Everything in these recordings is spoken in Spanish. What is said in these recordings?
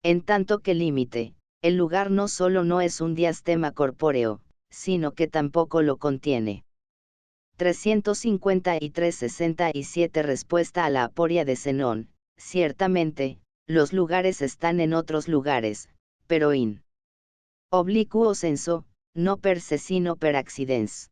En tanto que límite, el lugar no solo no es un diastema corpóreo, sino que tampoco lo contiene. 353-67 Respuesta a la aporia de Zenón. Ciertamente, los lugares están en otros lugares, pero in obliquo senso, no per se sino per accidens.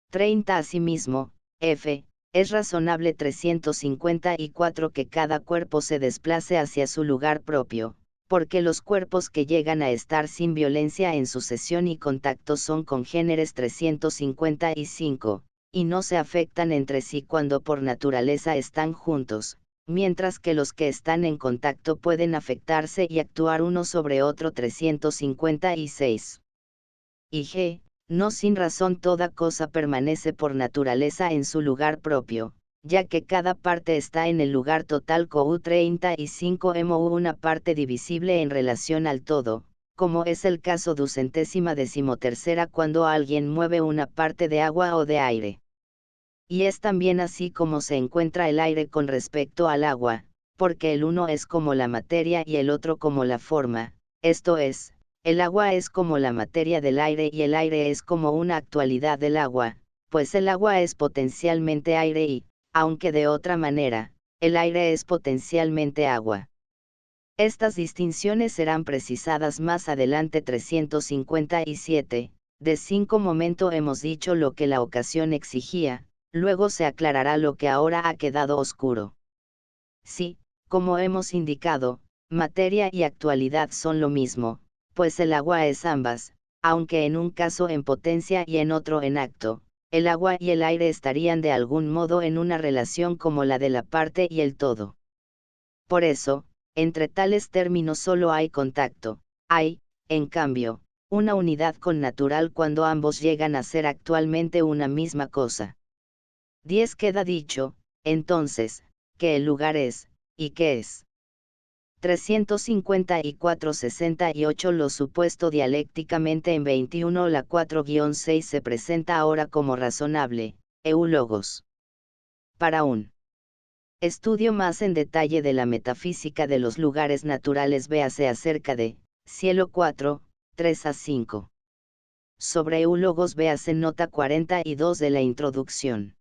30 Asimismo, f. es razonable 354 que cada cuerpo se desplace hacia su lugar propio, porque los cuerpos que llegan a estar sin violencia en sucesión y contacto son congéneres 355, y no se afectan entre sí cuando por naturaleza están juntos, mientras que los que están en contacto pueden afectarse y actuar uno sobre otro 356. Y g. No sin razón toda cosa permanece por naturaleza en su lugar propio, ya que cada parte está en el lugar total COU 35 MO una parte divisible en relación al todo, como es el caso 213 cuando alguien mueve una parte de agua o de aire. Y es también así como se encuentra el aire con respecto al agua, porque el uno es como la materia y el otro como la forma, esto es, el agua es como la materia del aire y el aire es como una actualidad del agua, pues el agua es potencialmente aire y, aunque de otra manera, el aire es potencialmente agua. Estas distinciones serán precisadas más adelante 357, de 5 momento hemos dicho lo que la ocasión exigía, luego se aclarará lo que ahora ha quedado oscuro. Sí, como hemos indicado, materia y actualidad son lo mismo, pues el agua es ambas, aunque en un caso en potencia y en otro en acto, el agua y el aire estarían de algún modo en una relación como la de la parte y el todo. Por eso, entre tales términos solo hay contacto, hay, en cambio, una unidad connatural cuando ambos llegan a ser actualmente una misma cosa. 10 Queda dicho, entonces, que el lugar es, y qué es. 354-68 Lo supuesto dialécticamente en 21 La 4-6 se presenta ahora como razonable, eulogos. Para un estudio más en detalle de la metafísica de los lugares naturales véase acerca de Cielo 4, 3-5. Sobre eulogos véase nota 42 de la introducción.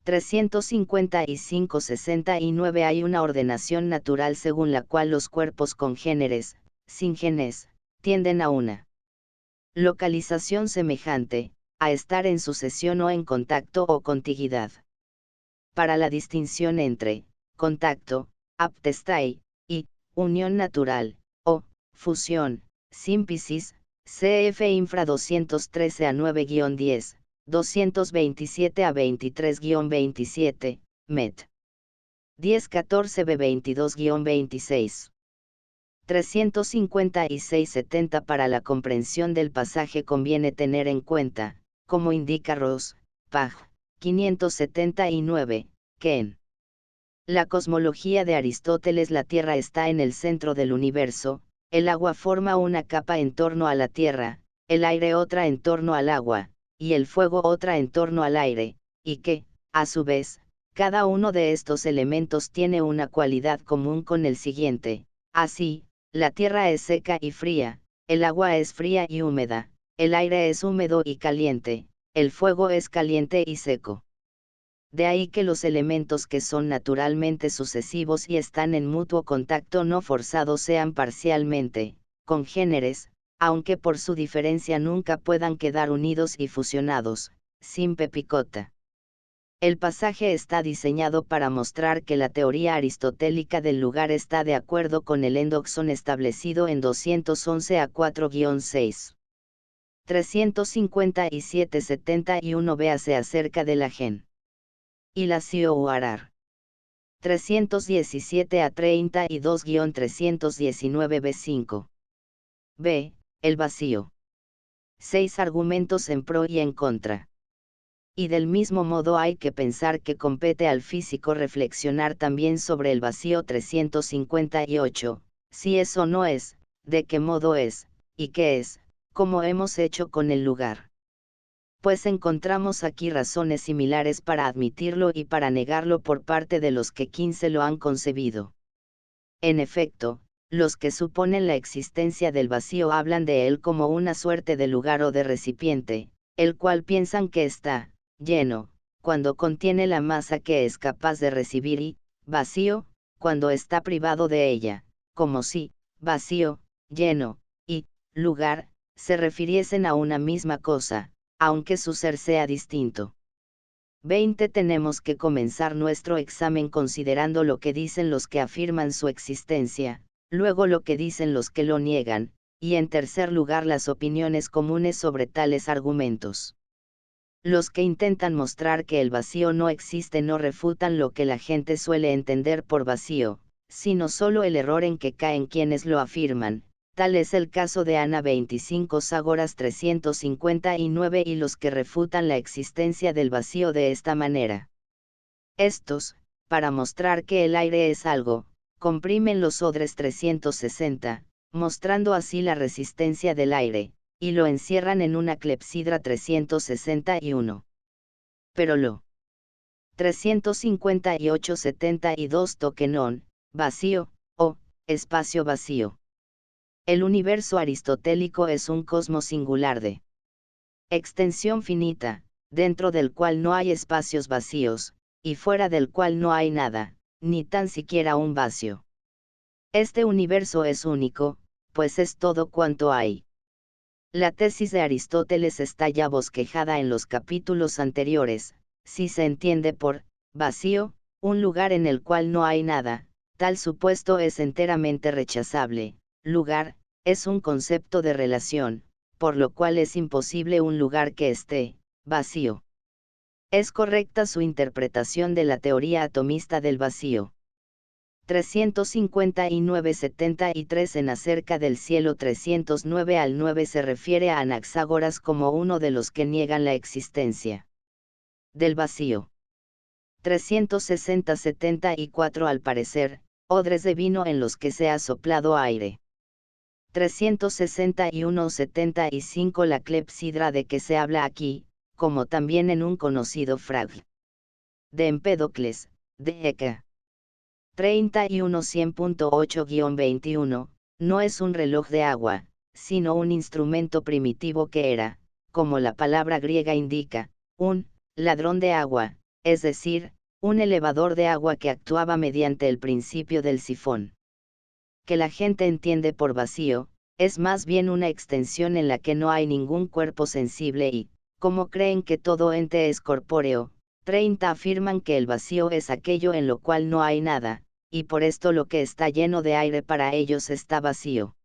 355-69 Hay una ordenación natural según la cual los cuerpos congéneres, sin genes, tienden a una localización semejante, a estar en sucesión o en contacto o contiguidad. Para la distinción entre contacto, aptestai, y unión natural, o fusión, símpisis, cf. Infra 213-9-10. 227-23-27, Met. 10-14-B22-26. 356-70 Para la comprensión del pasaje conviene tener en cuenta, como indica Ross, pag. 579, que en la cosmología de Aristóteles la Tierra está en el centro del universo, el agua forma una capa en torno a la Tierra, el aire otra en torno al agua, y el fuego otra en torno al aire, y que, a su vez, cada uno de estos elementos tiene una cualidad común con el siguiente. Así, la tierra es seca y fría, el agua es fría y húmeda, el aire es húmedo y caliente, el fuego es caliente y seco. De ahí que los elementos que son naturalmente sucesivos y están en mutuo contacto no forzado sean parcialmente congéneres, aunque por su diferencia nunca puedan quedar unidos y fusionados, sin pepicota. El pasaje está diseñado para mostrar que la teoría aristotélica del lugar está de acuerdo con el endoxón establecido en 211 a 4-6. 357-71 Véase acerca de la gen. Y la Sioarar. 317 a 32-319 B5. B. El vacío. 6 argumentos en pro y en contra. Y del mismo modo hay que pensar que compete al físico reflexionar también sobre el vacío 358, si es o no es, de qué modo es, y qué es, como hemos hecho con el lugar. Pues encontramos aquí razones similares para admitirlo y para negarlo por parte de los que 15 lo han concebido. En efecto, los que suponen la existencia del vacío hablan de él como una suerte de lugar o de recipiente, el cual piensan que está lleno, cuando contiene la masa que es capaz de recibir, y vacío, cuando está privado de ella, como si vacío, lleno, y lugar, se refiriesen a una misma cosa, aunque su ser sea distinto. 20. Tenemos que comenzar nuestro examen considerando lo que dicen los que afirman su existencia, luego lo que dicen los que lo niegan, y en tercer lugar las opiniones comunes sobre tales argumentos. Los que intentan mostrar que el vacío no existe no refutan lo que la gente suele entender por vacío, sino solo el error en que caen quienes lo afirman. Tal es el caso de Ana 25 Ságoras 359 y los que refutan la existencia del vacío de esta manera. Estos, para mostrar que el aire es algo, comprimen los odres 360, mostrando así la resistencia del aire, y lo encierran en una clepsidra 361. Pero lo 358-72 toquenón, vacío, o espacio vacío. El universo aristotélico es un cosmos singular de extensión finita, dentro del cual no hay espacios vacíos, y fuera del cual no hay nada, ni tan siquiera un vacío. Este universo es único, pues es todo cuanto hay. La tesis de Aristóteles está ya bosquejada en los capítulos anteriores. Si se entiende por vacío, un lugar en el cual no hay nada, tal supuesto es enteramente rechazable. Lugar, es un concepto de relación, por lo cual es imposible un lugar que esté vacío. Es correcta su interpretación de la teoría atomista del vacío. 359-73 en Acerca del cielo 309 al 9 se refiere a Anaxágoras como uno de los que niegan la existencia del vacío. 360-74 al parecer, odres de vino en los que se ha soplado aire. 361-75 la clepsidra de que se habla aquí, como también en un conocido frag de Empédocles, de Eca. 31-100.8-21, no es un reloj de agua, sino un instrumento primitivo que era, como la palabra griega indica, un ladrón de agua, es decir, un elevador de agua que actuaba mediante el principio del sifón. Que la gente entiende por vacío, es más bien una extensión en la que no hay ningún cuerpo sensible y, como creen que todo ente es corpóreo, 30 afirman que el vacío es aquello en lo cual no hay nada, y por esto lo que está lleno de aire para ellos está vacío.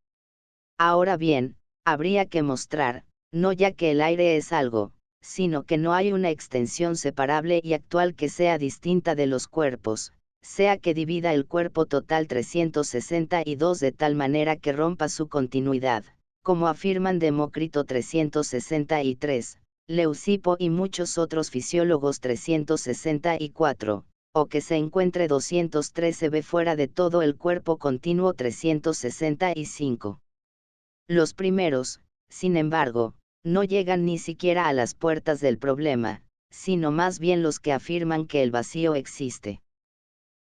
Ahora bien, habría que mostrar, no ya que el aire es algo, sino que no hay una extensión separable y actual que sea distinta de los cuerpos, sea que divida el cuerpo total 362 de tal manera que rompa su continuidad, como afirman Demócrito 363, Leucipo y muchos otros fisiólogos 364, o que se encuentre 213b fuera de todo el cuerpo continuo 365. Los primeros, sin embargo, no llegan ni siquiera a las puertas del problema, sino más bien los que afirman que el vacío existe.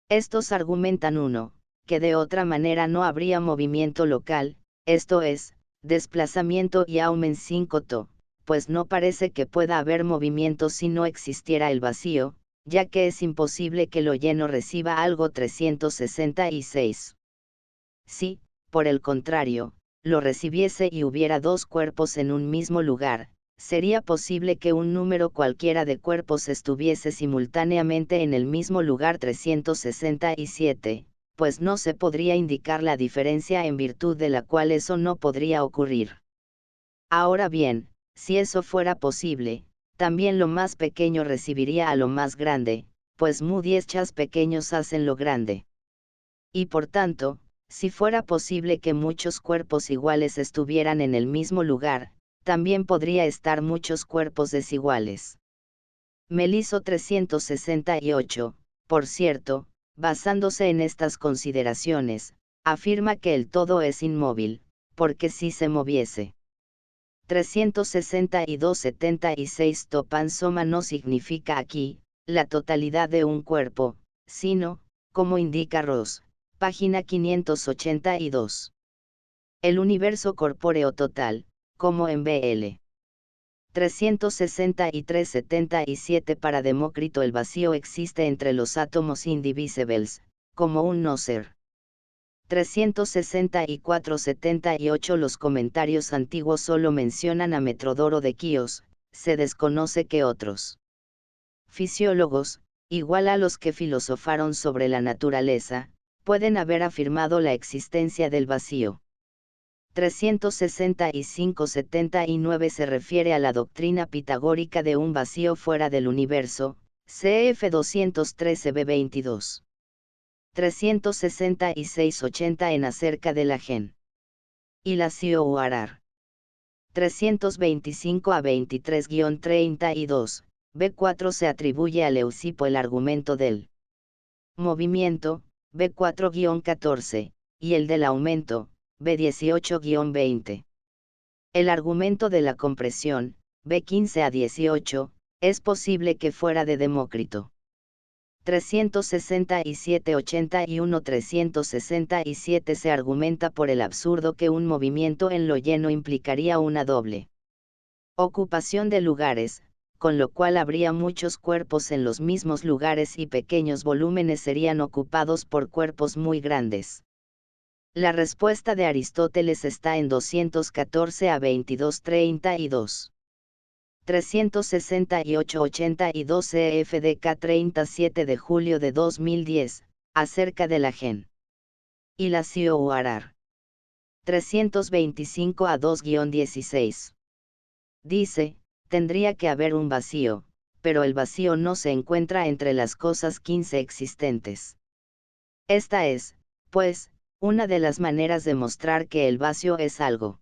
Estos argumentan 1, que de otra manera no habría movimiento local, esto es, desplazamiento y aumen 5 to, pues no parece que pueda haber movimiento si no existiera el vacío, ya que es imposible que lo lleno reciba algo 366. Si, por el contrario, lo recibiese y hubiera dos cuerpos en un mismo lugar, sería posible que un número cualquiera de cuerpos estuviese simultáneamente en el mismo lugar 367, pues no se podría indicar la diferencia en virtud de la cual eso no podría ocurrir. Ahora bien, si eso fuera posible, también lo más pequeño recibiría a lo más grande, pues mudiechas pequeños hacen lo grande. Y por tanto, si fuera posible que muchos cuerpos iguales estuvieran en el mismo lugar, también podría estar muchos cuerpos desiguales. Meliso 368, por cierto, basándose en estas consideraciones, afirma que el todo es inmóvil, porque si se moviese. 362-76 Topan Soma no significa aquí, la totalidad de un cuerpo, sino, como indica Ross, Página 582. El universo corpóreo total, como en BL 363-77 para Demócrito, el vacío existe entre los átomos indivisibles, como un no ser. 364-78 Los comentarios antiguos solo mencionan a Metrodoro de Quíos, se desconoce que otros fisiólogos, igual a los que filosofaron sobre la naturaleza, pueden haber afirmado la existencia del vacío. 365-79 se refiere a la doctrina pitagórica de un vacío fuera del universo, cf 213b22. 366-80 en acerca de la gen. Ilacio Uarar. 325-23-32, B4 se atribuye a Leucipo el argumento del movimiento, B4-14, y el del aumento, B18-20. El argumento de la compresión, B15-18, es posible que fuera de Demócrito. 367-81-367 se argumenta por el absurdo que un movimiento en lo lleno implicaría una doble ocupación de lugares, con lo cual habría muchos cuerpos en los mismos lugares y pequeños volúmenes serían ocupados por cuerpos muy grandes. La respuesta de Aristóteles está en 214-22-32. 368-82 CFDK 37 de julio de 2010, acerca de la gen. Ilacio Uarar. 325-2-16. Dice, tendría que haber un vacío, pero el vacío no se encuentra entre las cosas 15 existentes. Esta es, pues, una de las maneras de mostrar que el vacío es algo.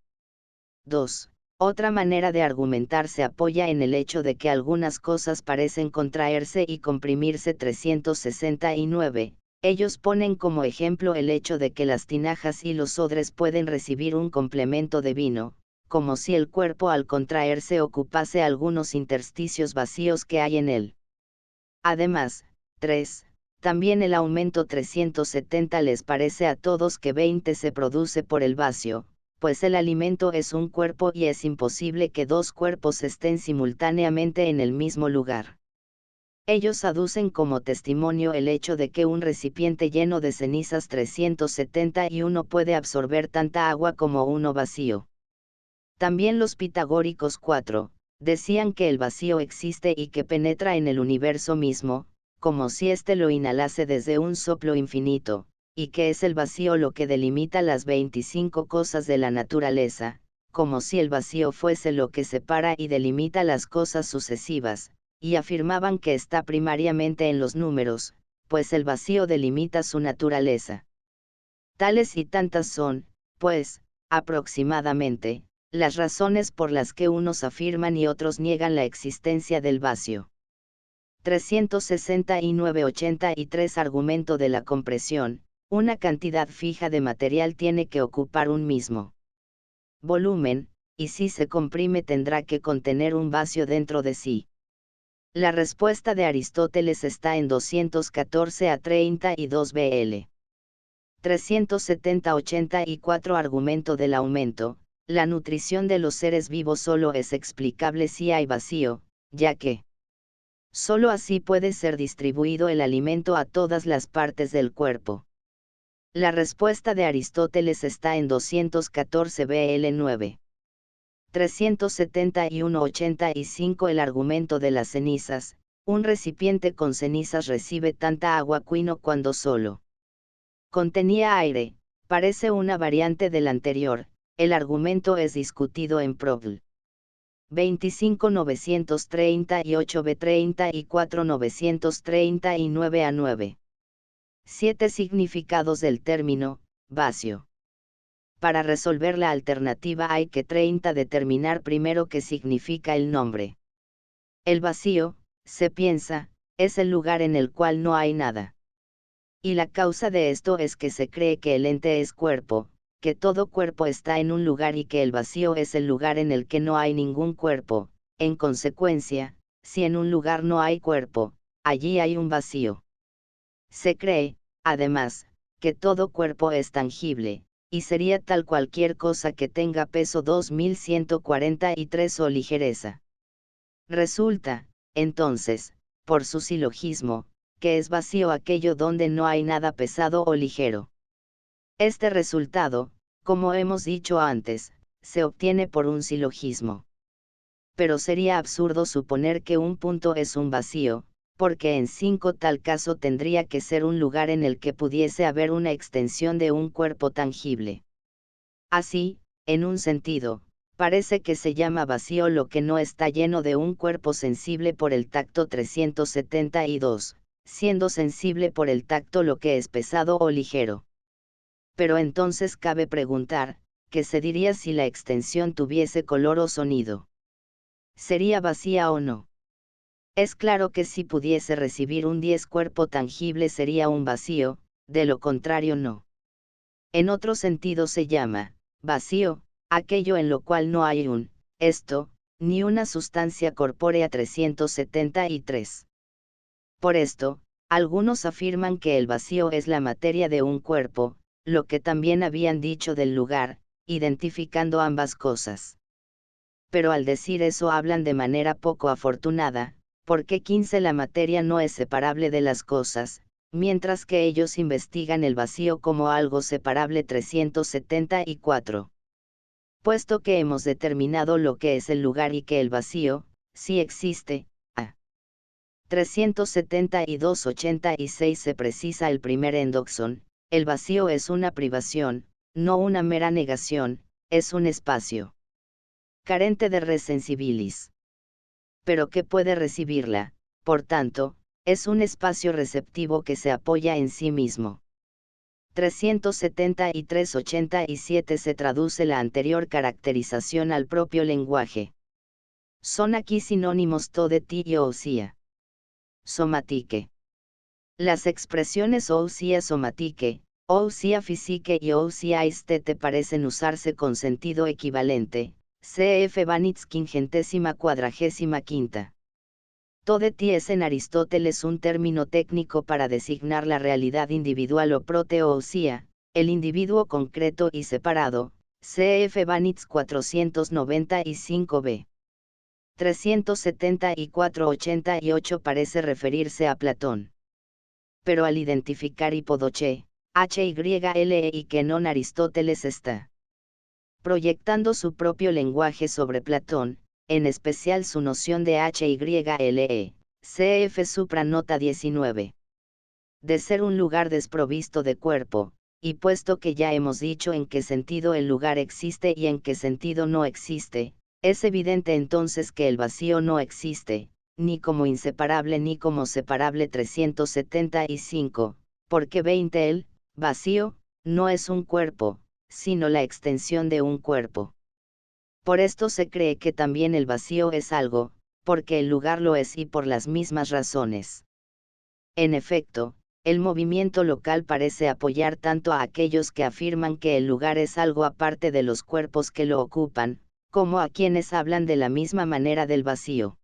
2. Otra manera de argumentar se apoya en el hecho de que algunas cosas parecen contraerse y comprimirse. 369. Ellos ponen como ejemplo el hecho de que las tinajas y los odres pueden recibir un complemento de vino, como si el cuerpo al contraerse ocupase algunos intersticios vacíos que hay en él. Además, 3. También el aumento 370 les parece a todos que 20 se produce por el vacío, pues el alimento es un cuerpo y es imposible que dos cuerpos estén simultáneamente en el mismo lugar. Ellos aducen como testimonio el hecho de que un recipiente lleno de cenizas 371 puede absorber tanta agua como uno vacío. También los pitagóricos 4, decían que el vacío existe y que penetra en el universo mismo, como si éste lo inhalase desde un soplo infinito, y que es el vacío lo que delimita las 25 cosas de la naturaleza, como si el vacío fuese lo que separa y delimita las cosas sucesivas, y afirmaban que está primariamente en los números, pues el vacío delimita su naturaleza. Tales y tantas son, pues, aproximadamente, las razones por las que unos afirman y otros niegan la existencia del vacío. 369-83 Argumento de la compresión. Una cantidad fija de material tiene que ocupar un mismo volumen, y si se comprime tendrá que contener un vacío dentro de sí. La respuesta de Aristóteles está en 214-32 BL. 370-84 Argumento del aumento. La nutrición de los seres vivos solo es explicable si hay vacío, ya que solo así puede ser distribuido el alimento a todas las partes del cuerpo. La respuesta de Aristóteles está en 214 BL 9. 371-85 El argumento de las cenizas. Un recipiente con cenizas recibe tanta agua quino cuando solo contenía aire, parece una variante del anterior. El argumento es discutido en Probl. 25-938 B34-939 a 9. 7 Significados del término, vacío. Para resolver la alternativa hay que determinar primero qué significa el nombre. El vacío, se piensa, es el lugar en el cual no hay nada. Y la causa de esto es que se cree que el ente es cuerpo, que todo cuerpo está en un lugar y que el vacío es el lugar en el que no hay ningún cuerpo. En consecuencia, si en un lugar no hay cuerpo, allí hay un vacío. Se cree, además, que todo cuerpo es tangible, y sería tal cualquier cosa que tenga peso 2143 o ligereza. Resulta, entonces, por su silogismo, que es vacío aquello donde no hay nada pesado o ligero. Este resultado, como hemos dicho antes, se obtiene por un silogismo. Pero sería absurdo suponer que un punto es un vacío, porque en tal caso tendría que ser un lugar en el que pudiese haber una extensión de un cuerpo tangible. Así, en un sentido, parece que se llama vacío lo que no está lleno de un cuerpo sensible por el tacto 372, siendo sensible por el tacto lo que es pesado o ligero. Pero entonces cabe preguntar, ¿qué se diría si la extensión tuviese color o sonido? ¿Sería vacía o no? Es claro que si pudiese recibir un 10 cuerpo tangible sería un vacío, de lo contrario no. En otro sentido se llama vacío aquello en lo cual no hay un esto, ni una sustancia corpórea 373. Por esto, algunos afirman que el vacío es la materia de un cuerpo, lo que también habían dicho del lugar, identificando ambas cosas. Pero al decir eso hablan de manera poco afortunada, porque 15 la materia no es separable de las cosas, mientras que ellos investigan el vacío como algo separable 374. Puesto que hemos determinado lo que es el lugar y que el vacío, sí existe, a 372-86 se precisa el primer endoxón, el vacío es una privación, no una mera negación, es un espacio carente de res sensibilis. Pero que puede recibirla, por tanto, es un espacio receptivo que se apoya en sí mismo. 373-87 se traduce la anterior caracterización al propio lenguaje. Son aquí sinónimos todeti y ousia. Somatique. Las expresiones ousia somatique, ousia physique y ousia aesthete parecen usarse con sentido equivalente. Cf. Banitz 545. Todeti es en Aristóteles un término técnico para designar la realidad individual o proteousia, el individuo concreto y separado. Cf. Banitz 495b. 374-88 parece referirse a Platón. Pero al identificar hipodoche, HYLE y que non Aristóteles está proyectando su propio lenguaje sobre Platón, en especial su noción de HYLE, cf. supranota 19. De ser un lugar desprovisto de cuerpo, y puesto que ya hemos dicho en qué sentido el lugar existe y en qué sentido no existe, es evidente entonces que el vacío no existe, ni como inseparable ni como separable 375, porque 20 el vacío no es un cuerpo, sino la extensión de un cuerpo. Por esto se cree que también el vacío es algo, porque el lugar lo es y por las mismas razones. En efecto, el movimiento local parece apoyar tanto a aquellos que afirman que el lugar es algo aparte de los cuerpos que lo ocupan, como a quienes hablan de la misma manera del vacío.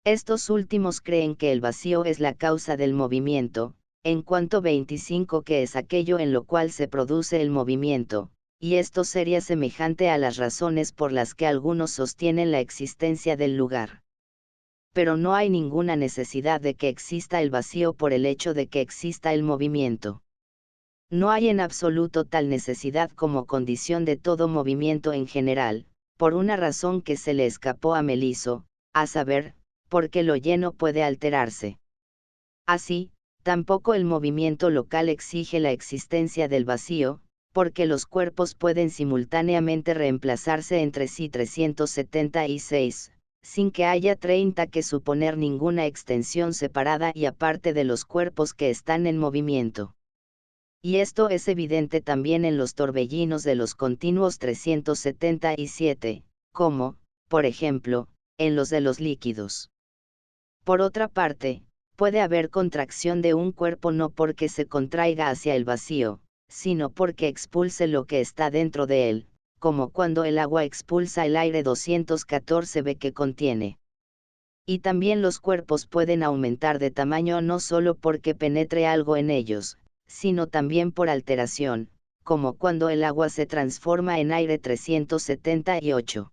Estos últimos creen que el vacío es la causa del movimiento, en cuanto 25 que es aquello en lo cual se produce el movimiento, y esto sería semejante a las razones por las que algunos sostienen la existencia del lugar. Pero no hay ninguna necesidad de que exista el vacío por el hecho de que exista el movimiento. No hay en absoluto tal necesidad como condición de todo movimiento en general, por una razón que se le escapó a Meliso, a saber, porque lo lleno puede alterarse. Así, tampoco el movimiento local exige la existencia del vacío, porque los cuerpos pueden simultáneamente reemplazarse entre sí 376, sin que haya 30 que suponer ninguna extensión separada y aparte de los cuerpos que están en movimiento. Y esto es evidente también en los torbellinos de los continuos 377, como, por ejemplo, en los de los líquidos. Por otra parte, puede haber contracción de un cuerpo no porque se contraiga hacia el vacío, sino porque expulse lo que está dentro de él, como cuando el agua expulsa el aire 214b que contiene. Y también los cuerpos pueden aumentar de tamaño no solo porque penetre algo en ellos, sino también por alteración, como cuando el agua se transforma en aire. 378.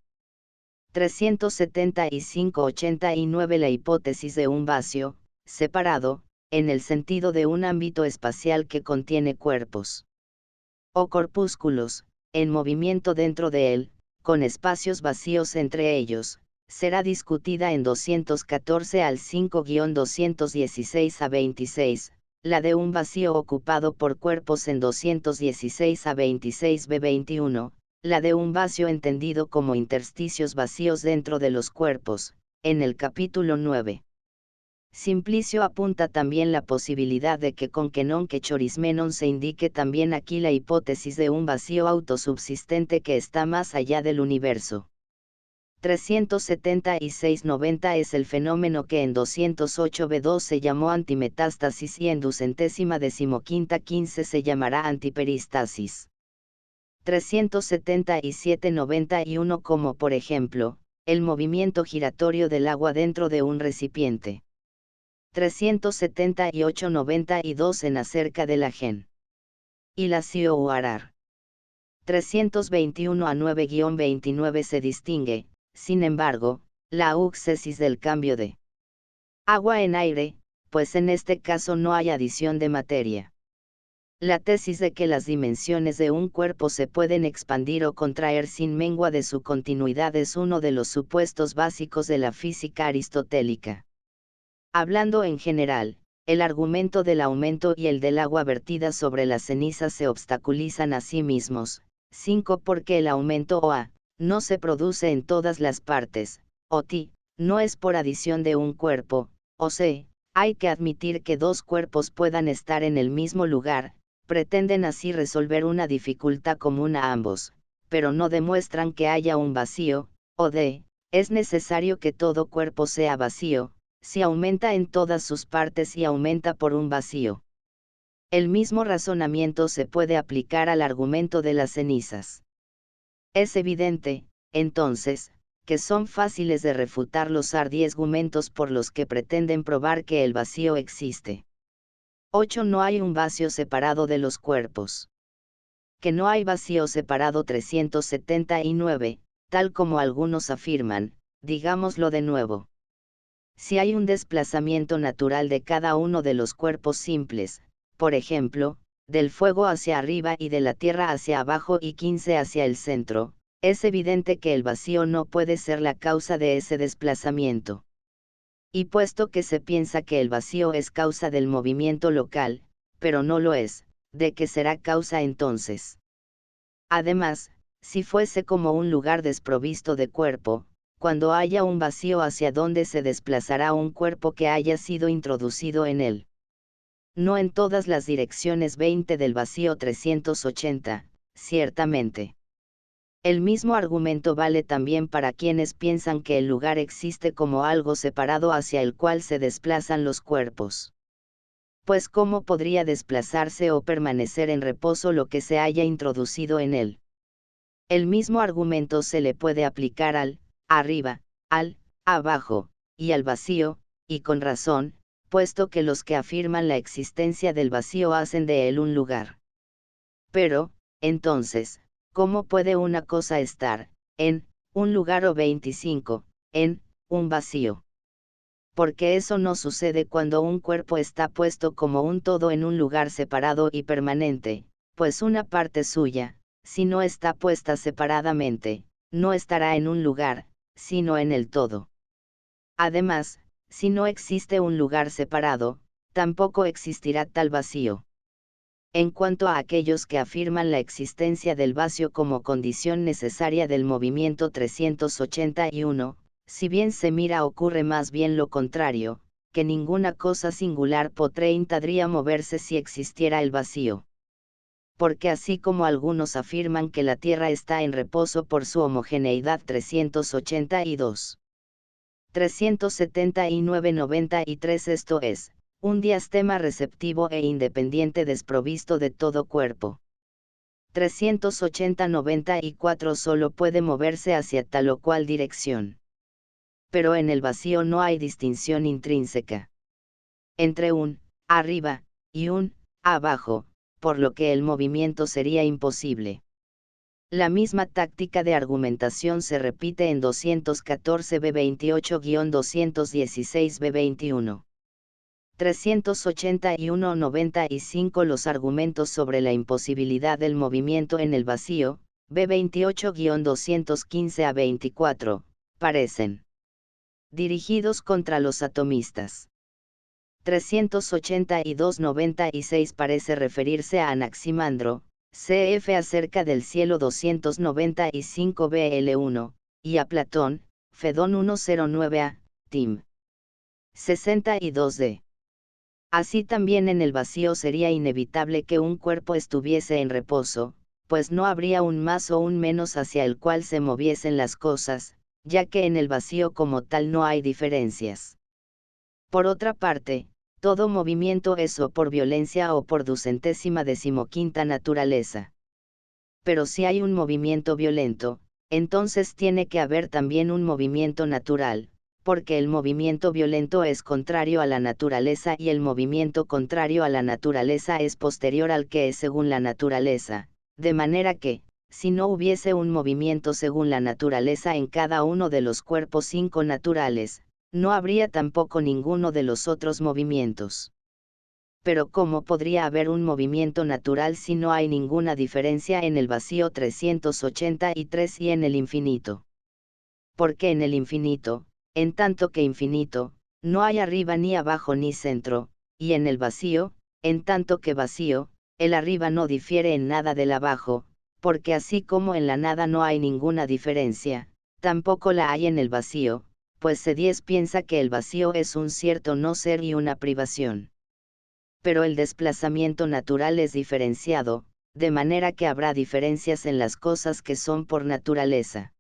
375-89 La hipótesis de un vacío, separado, en el sentido de un ámbito espacial que contiene cuerpos o corpúsculos, en movimiento dentro de él, con espacios vacíos entre ellos, será discutida en 214 al 5-216 a 26, la de un vacío ocupado por cuerpos en 216 a 26 b 21, la de un vacío entendido como intersticios vacíos dentro de los cuerpos, en el capítulo 9. Simplicio apunta también la posibilidad de que con que non que chorismenon se indique también aquí la hipótesis de un vacío autosubsistente que está más allá del universo. 376-90 es el fenómeno que en 208b2 se llamó antimetástasis y en 215 se llamará antiperistasis. 377-91 como por ejemplo, el movimiento giratorio del agua dentro de un recipiente. 378-92 en acerca de la gen. Y la Uarar. 321 a 9-29 se distingue, sin embargo, la auxesis del cambio de agua en aire, pues en este caso no hay adición de materia. La tesis de que las dimensiones de un cuerpo se pueden expandir o contraer sin mengua de su continuidad es uno de los supuestos básicos de la física aristotélica. Hablando en general, el argumento del aumento y el del agua vertida sobre las cenizas se obstaculizan a sí mismos. 5 Porque el aumento o A, no se produce en todas las partes, o T, no es por adición de un cuerpo, o C, hay que admitir que dos cuerpos puedan estar en el mismo lugar, pretenden así resolver una dificultad común a ambos, pero no demuestran que haya un vacío, o D, es necesario que todo cuerpo sea vacío, si aumenta en todas sus partes y aumenta por un vacío. El mismo razonamiento se puede aplicar al argumento de las cenizas. Es evidente, entonces, que son fáciles de refutar los argumentos por los que pretenden probar que el vacío existe. 8 No hay un vacío separado de los cuerpos. Que no hay vacío separado. 379, tal como algunos afirman, digámoslo de nuevo. Si hay un desplazamiento natural de cada uno de los cuerpos simples, por ejemplo, del fuego hacia arriba y de la tierra hacia abajo y 15 hacia el centro, es evidente que el vacío no puede ser la causa de ese desplazamiento. Y puesto que se piensa que el vacío es causa del movimiento local, pero no lo es, ¿de qué será causa entonces? Además, si fuese como un lugar desprovisto de cuerpo, cuando haya un vacío hacia donde se desplazará un cuerpo que haya sido introducido en él. No en todas las direcciones. 20 del vacío. 380, ciertamente. El mismo argumento vale también para quienes piensan que el lugar existe como algo separado hacia el cual se desplazan los cuerpos. Pues ¿cómo podría desplazarse o permanecer en reposo lo que se haya introducido en él? El mismo argumento se le puede aplicar al arriba, al abajo, y al vacío, y con razón, puesto que los que afirman la existencia del vacío hacen de él un lugar. Pero, entonces, ¿cómo puede una cosa estar en un lugar o 25 en un vacío? Porque eso no sucede cuando un cuerpo está puesto como un todo en un lugar separado y permanente, pues una parte suya, si no está puesta separadamente, no estará en un lugar, sino en el todo. Además, si no existe un lugar separado, tampoco existirá tal vacío. En cuanto a aquellos que afirman la existencia del vacío como condición necesaria del movimiento. 381, si bien se mira ocurre más bien lo contrario, que ninguna cosa singular podría moverse si existiera el vacío. Porque así como algunos afirman que la Tierra está en reposo por su homogeneidad. 382. 379-93 esto es, un diastema receptivo e independiente desprovisto de todo cuerpo. 380-94 solo puede moverse hacia tal o cual dirección. Pero en el vacío no hay distinción intrínseca entre un arriba y un abajo, por lo que el movimiento sería imposible. La misma táctica de argumentación se repite en 214b28-216b21. 381-95. Los argumentos sobre la imposibilidad del movimiento en el vacío, B28-215a24, parecen dirigidos contra los atomistas. 382-96 parece referirse a Anaximandro, cf. acerca del cielo 295 BL1, y a Platón, Fedón 109a, Tim. 62d. Así también en el vacío sería inevitable que un cuerpo estuviese en reposo, pues no habría un más o un menos hacia el cual se moviesen las cosas, ya que en el vacío como tal no hay diferencias. Por otra parte, todo movimiento es o por violencia o por 215ª naturaleza. Pero si hay un movimiento violento, entonces tiene que haber también un movimiento natural, porque el movimiento violento es contrario a la naturaleza y el movimiento contrario a la naturaleza es posterior al que es según la naturaleza, de manera que, si no hubiese un movimiento según la naturaleza en cada uno de los cuerpos 5 naturales, no habría tampoco ninguno de los otros movimientos. Pero ¿cómo podría haber un movimiento natural si no hay ninguna diferencia en el vacío 383 y en el infinito? Porque en el infinito, en tanto que infinito, no hay arriba ni abajo ni centro, y en el vacío, en tanto que vacío, el arriba no difiere en nada del abajo, porque así como en la nada no hay ninguna diferencia, tampoco la hay en el vacío, pues C10 piensa que el vacío es un cierto no ser y una privación. Pero el desplazamiento natural es diferenciado, de manera que habrá diferencias en las cosas que son por naturaleza.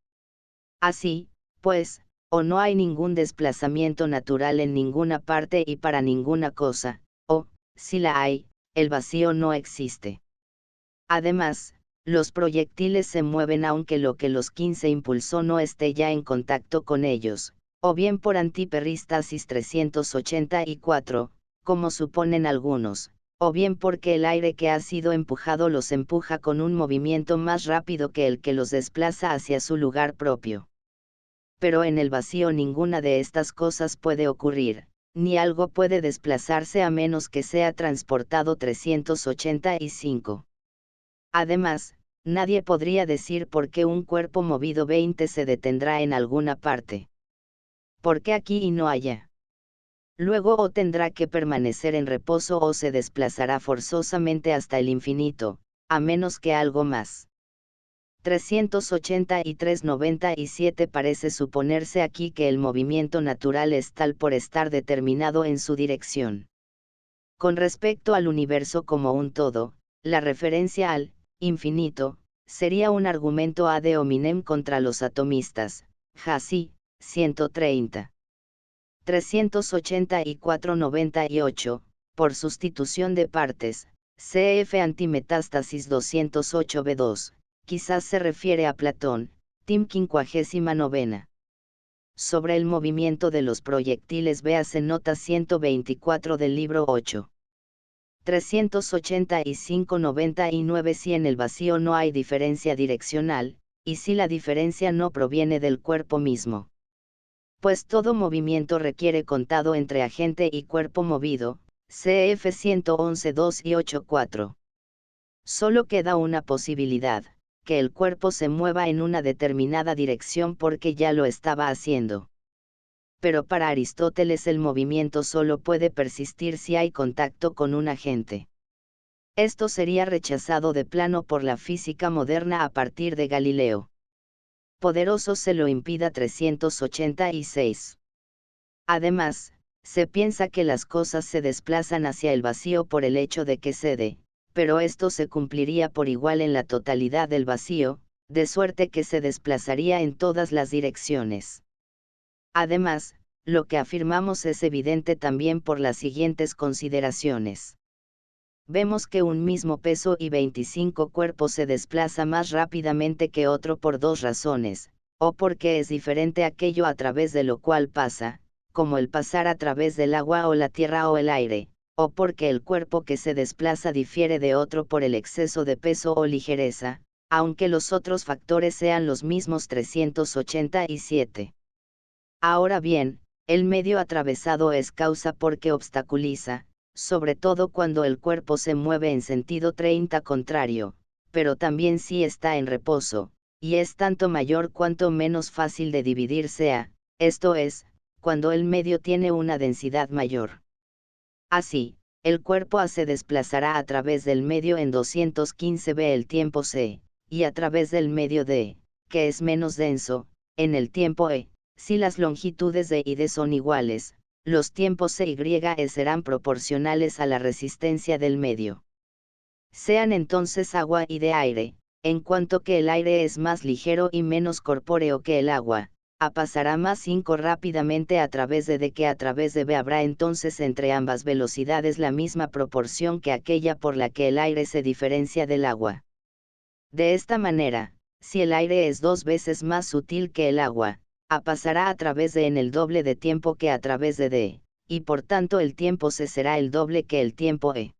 Así, pues, o no hay ningún desplazamiento natural en ninguna parte y para ninguna cosa, o, si la hay, el vacío no existe. Además, los proyectiles se mueven aunque lo que los 15 impulsó no esté ya en contacto con ellos, o bien por antiperístasis 384, como suponen algunos, o bien porque el aire que ha sido empujado los empuja con un movimiento más rápido que el que los desplaza hacia su lugar propio. Pero en el vacío ninguna de estas cosas puede ocurrir, ni algo puede desplazarse a menos que sea transportado 385. Además, nadie podría decir por qué un cuerpo movido 20 se detendrá en alguna parte. ¿Por qué aquí y no allá? Luego o tendrá que permanecer en reposo o se desplazará forzosamente hasta el infinito, a menos que algo más. 383-97 parece suponerse aquí que el movimiento natural es tal por estar determinado en su dirección. Con respecto al universo como un todo, la referencia al infinito sería un argumento ad hominem contra los atomistas. Jassy, 130. 384-98, por sustitución de partes, cf. Antimetástasis 208b2, quizás se refiere a Platón, Tim 59. Sobre el movimiento de los proyectiles véase nota 124 del libro 8. 385-99 Si en el vacío no hay diferencia direccional, y si la diferencia no proviene del cuerpo mismo. Pues todo movimiento requiere contado entre agente y cuerpo movido, cf 111.2 y 8.4. Solo queda una posibilidad, que el cuerpo se mueva en una determinada dirección porque ya lo estaba haciendo. Pero para Aristóteles el movimiento solo puede persistir si hay contacto con un agente. Esto sería rechazado de plano por la física moderna a partir de Galileo. Poderoso se lo impida 386. Además, se piensa que las cosas se desplazan hacia el vacío por el hecho de que cede, pero esto se cumpliría por igual en la totalidad del vacío, de suerte que se desplazaría en todas las direcciones. Además, lo que afirmamos es evidente también por las siguientes consideraciones. Vemos que un mismo peso y 25 cuerpos se desplaza más rápidamente que otro por dos razones, o porque es diferente aquello a través de lo cual pasa, como el pasar a través del agua o la tierra o el aire, o porque el cuerpo que se desplaza difiere de otro por el exceso de peso o ligereza, aunque los otros factores sean los mismos. 387. Ahora bien, el medio atravesado es causa porque obstaculiza, sobre todo cuando el cuerpo se mueve en sentido 30 contrario, pero también si está en reposo, y es tanto mayor cuanto menos fácil de dividir sea, esto es, cuando el medio tiene una densidad mayor. Así, el cuerpo A se desplazará a través del medio en 215 b el tiempo c, y a través del medio D, que es menos denso, en el tiempo e. Si las longitudes de y d son iguales, los tiempos c y e serán proporcionales a la resistencia del medio. Sean entonces agua y de aire, en cuanto que el aire es más ligero y menos corpóreo que el agua, A pasará más 5 rápidamente a través de D que a través de B. Habrá entonces entre ambas velocidades la misma proporción que aquella por la que el aire se diferencia del agua. De esta manera, si el aire es 2 veces más sutil que el agua, A pasará a través de en el doble de tiempo que a través de D, y por tanto el tiempo C será el doble que el tiempo E.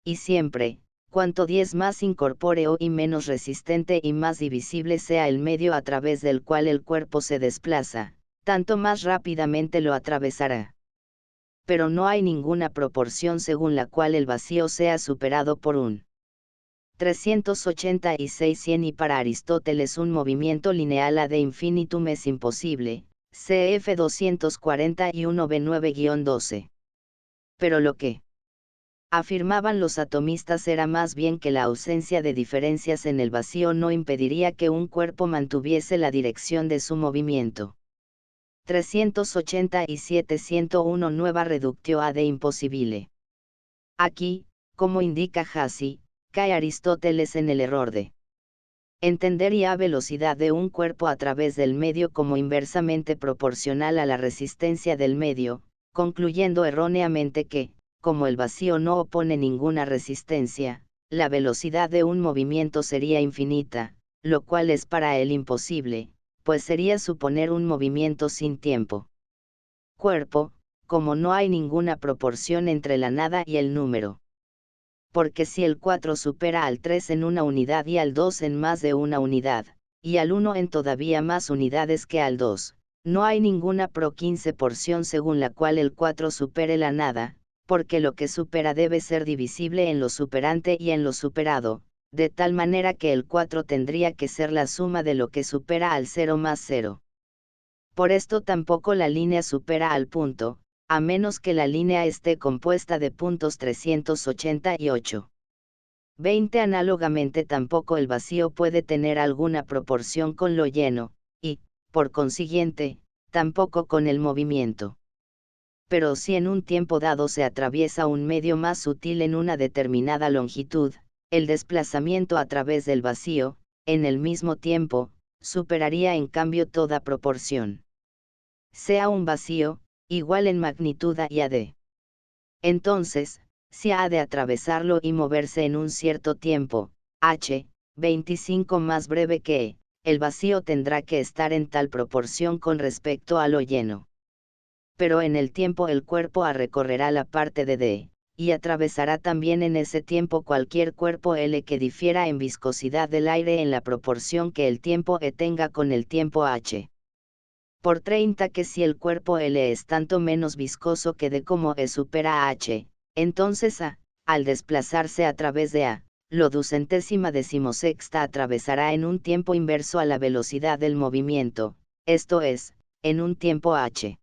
Y siempre, cuanto 10 más incorpóreo y menos resistente y más divisible sea el medio a través del cual el cuerpo se desplaza, tanto más rápidamente lo atravesará. Pero no hay ninguna proporción según la cual el vacío sea superado por un 386-100 y para Aristóteles un movimiento lineal ad infinitum es imposible, cf 241b9-12. Pero lo que afirmaban los atomistas era más bien que la ausencia de diferencias en el vacío no impediría que un cuerpo mantuviese la dirección de su movimiento. 387-101 Nueva reductio ad impossibile. Aquí, como indica Hussey, cae Aristóteles en el error de entender y a velocidad de un cuerpo a través del medio como inversamente proporcional a la resistencia del medio, concluyendo erróneamente que, como el vacío no opone ninguna resistencia, la velocidad de un movimiento sería infinita, lo cual es para él imposible, pues sería suponer un movimiento sin tiempo. Cuerpo, como no hay ninguna proporción entre la nada y el número. Porque si el 4 supera al 3 en una unidad y al 2 en más de una unidad, y al 1 en todavía más unidades que al 2, no hay ninguna pro 15 porción según la cual el 4 supere la nada, porque lo que supera debe ser divisible en lo superante y en lo superado, de tal manera que el 4 tendría que ser la suma de lo que supera al 0 más 0. Por esto tampoco la línea supera al punto, a menos que la línea esté compuesta de puntos 388. 20 Análogamente tampoco el vacío puede tener alguna proporción con lo lleno, y, por consiguiente, tampoco con el movimiento. Pero si en un tiempo dado se atraviesa un medio más sutil en una determinada longitud, el desplazamiento a través del vacío, en el mismo tiempo, superaría en cambio toda proporción. Sea un vacío, igual en magnitud a y a d. Entonces, si ha de atravesarlo y moverse en un cierto tiempo, h, 25 más breve que e, el vacío tendrá que estar en tal proporción con respecto a lo lleno. Pero en el tiempo el cuerpo a recorrerá la parte de d, y atravesará también en ese tiempo cualquier cuerpo L que difiera en viscosidad del aire en la proporción que el tiempo e tenga con el tiempo h. Por 30 que si el cuerpo L es tanto menos viscoso que D como E supera a H, entonces A, al desplazarse a través de A, lo 216 atravesará en un tiempo inverso a la velocidad del movimiento, esto es, en un tiempo H.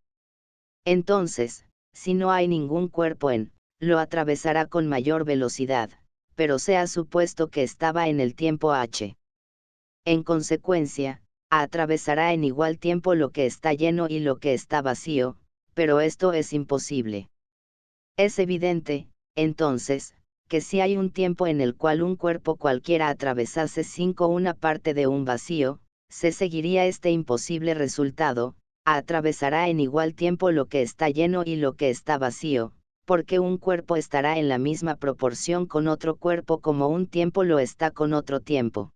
Entonces, si no hay ningún cuerpo en, lo atravesará con mayor velocidad, pero se ha supuesto que estaba en el tiempo H. En consecuencia, atravesará en igual tiempo lo que está lleno y lo que está vacío, pero esto es imposible. Es evidente, entonces, que si hay un tiempo en el cual un cuerpo cualquiera atravesase una parte de un vacío, se seguiría este imposible resultado, atravesará en igual tiempo lo que está lleno y lo que está vacío, porque un cuerpo estará en la misma proporción con otro cuerpo como un tiempo lo está con otro tiempo.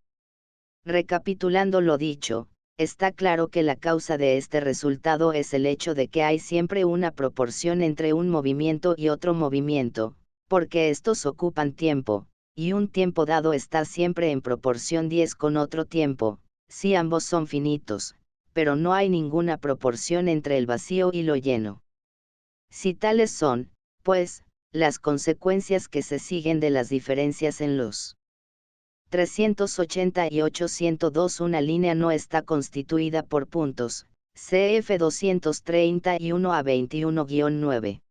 Recapitulando lo dicho, está claro que la causa de este resultado es el hecho de que hay siempre una proporción entre un movimiento y otro movimiento, porque estos ocupan tiempo, y un tiempo dado está siempre en proporción 10 con otro tiempo, si ambos son finitos, pero no hay ninguna proporción entre el vacío y lo lleno. Si tales son, pues, las consecuencias que se siguen de las diferencias en los 388-102 una línea no está constituida por puntos, cf 231 a 21-9.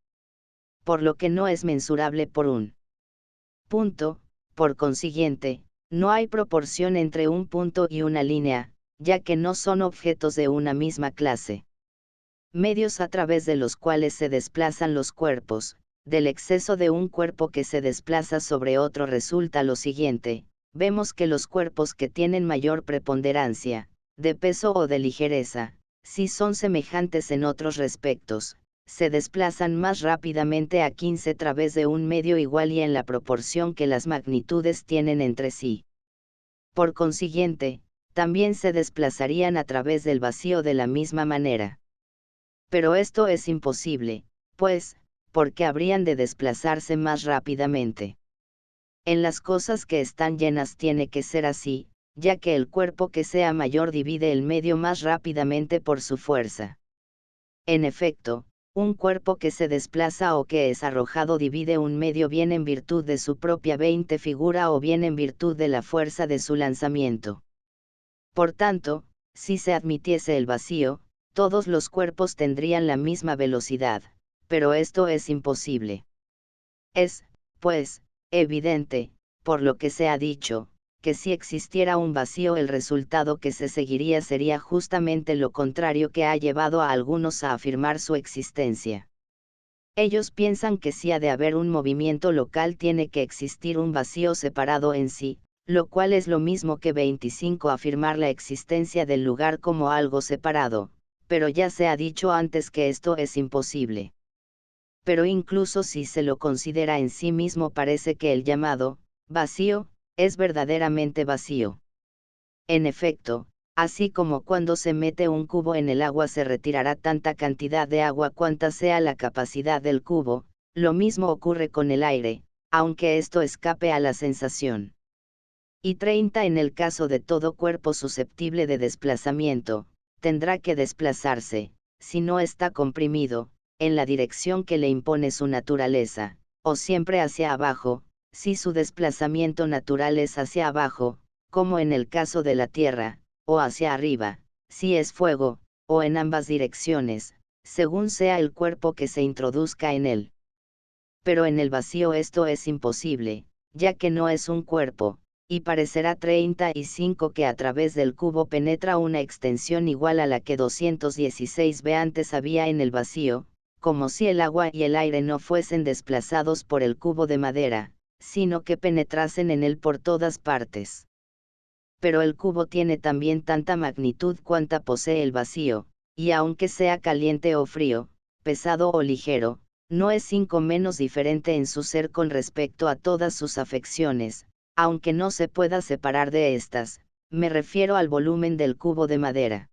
Por lo que no es mensurable por un punto, por consiguiente, no hay proporción entre un punto y una línea, ya que no son objetos de una misma clase. Medios a través de los cuales se desplazan los cuerpos, del exceso de un cuerpo que se desplaza sobre otro resulta lo siguiente: vemos que los cuerpos que tienen mayor preponderancia, de peso o de ligereza, si son semejantes en otros respectos, se desplazan más rápidamente a 15 a través de un medio igual y en la proporción que las magnitudes tienen entre sí. Por consiguiente, también se desplazarían a través del vacío de la misma manera. Pero esto es imposible, pues, porque habrían de desplazarse más rápidamente. En las cosas que están llenas tiene que ser así, ya que el cuerpo que sea mayor divide el medio más rápidamente por su fuerza. En efecto, un cuerpo que se desplaza o que es arrojado divide un medio bien en virtud de su propia 20 figura o bien en virtud de la fuerza de su lanzamiento. Por tanto, si se admitiese el vacío, todos los cuerpos tendrían la misma velocidad, pero esto es imposible. Es, pues, evidente, por lo que se ha dicho, que si existiera un vacío el resultado que se seguiría sería justamente lo contrario que ha llevado a algunos a afirmar su existencia. Ellos piensan que si ha de haber un movimiento local tiene que existir un vacío separado en sí, lo cual es lo mismo que 25 afirmar la existencia del lugar como algo separado, pero ya se ha dicho antes que esto es imposible. Pero incluso si se lo considera en sí mismo parece que el llamado vacío es verdaderamente vacío. En efecto, así como cuando se mete un cubo en el agua se retirará tanta cantidad de agua cuanta sea la capacidad del cubo, lo mismo ocurre con el aire, aunque esto escape a la sensación. Y 30 en el caso de todo cuerpo susceptible de desplazamiento, tendrá que desplazarse, si no está comprimido, en la dirección que le impone su naturaleza, o siempre hacia abajo, si su desplazamiento natural es hacia abajo, como en el caso de la Tierra, o hacia arriba, si es fuego, o en ambas direcciones, según sea el cuerpo que se introduzca en él. Pero en el vacío esto es imposible, ya que no es un cuerpo, y parecerá 35 que a través del cubo penetra una extensión igual a la que 216 b antes había en el vacío, como si el agua y el aire no fuesen desplazados por el cubo de madera, sino que penetrasen en él por todas partes. Pero el cubo tiene también tanta magnitud cuanta posee el vacío, y aunque sea caliente o frío, pesado o ligero, no es 5 menos diferente en su ser con respecto a todas sus afecciones, aunque no se pueda separar de estas, me refiero al volumen del cubo de madera.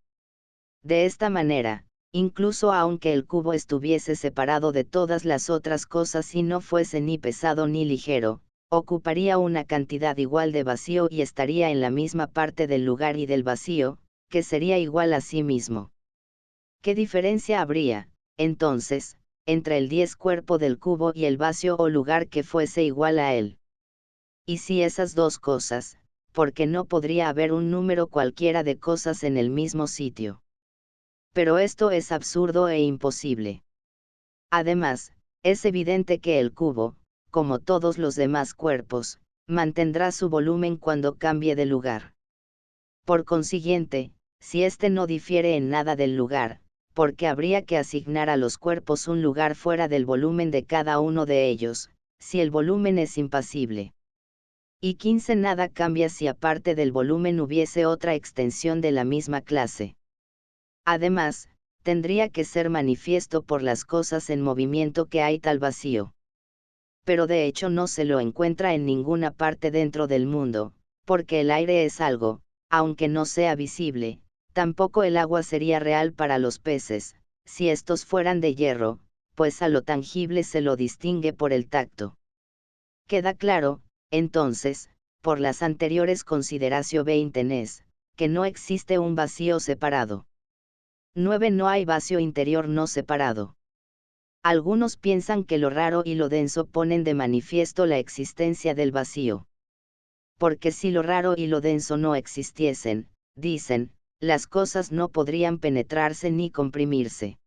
De esta manera, incluso aunque el cubo estuviese separado de todas las otras cosas y no fuese ni pesado ni ligero, ocuparía una cantidad igual de vacío y estaría en la misma parte del lugar y del vacío, que sería igual a sí mismo. ¿Qué diferencia habría, entonces, entre el 10 cuerpo del cubo y el vacío o lugar que fuese igual a él? Y si esas dos cosas, porque no podría haber un número cualquiera de cosas en el mismo sitio. Pero esto es absurdo e imposible. Además, es evidente que el cubo, como todos los demás cuerpos, mantendrá su volumen cuando cambie de lugar. Por consiguiente, si éste no difiere en nada del lugar, porque habría que asignar a los cuerpos un lugar fuera del volumen de cada uno de ellos, si el volumen es impasible. Y 15 nada cambia si aparte del volumen hubiese otra extensión de la misma clase. Además, tendría que ser manifiesto por las cosas en movimiento que hay tal vacío. Pero de hecho no se lo encuentra en ninguna parte dentro del mundo, porque el aire es algo, aunque no sea visible, Tampoco el agua sería real para los peces, si estos fueran de hierro, pues a lo tangible se lo distingue por el tacto. Queda claro, entonces, por las anteriores consideraciones, que no existe un vacío separado. 9. No hay vacío interior no separado. Algunos piensan que lo raro y lo denso ponen de manifiesto la existencia del vacío. Porque si lo raro y lo denso no existiesen, dicen, las cosas no podrían penetrarse ni comprimirse.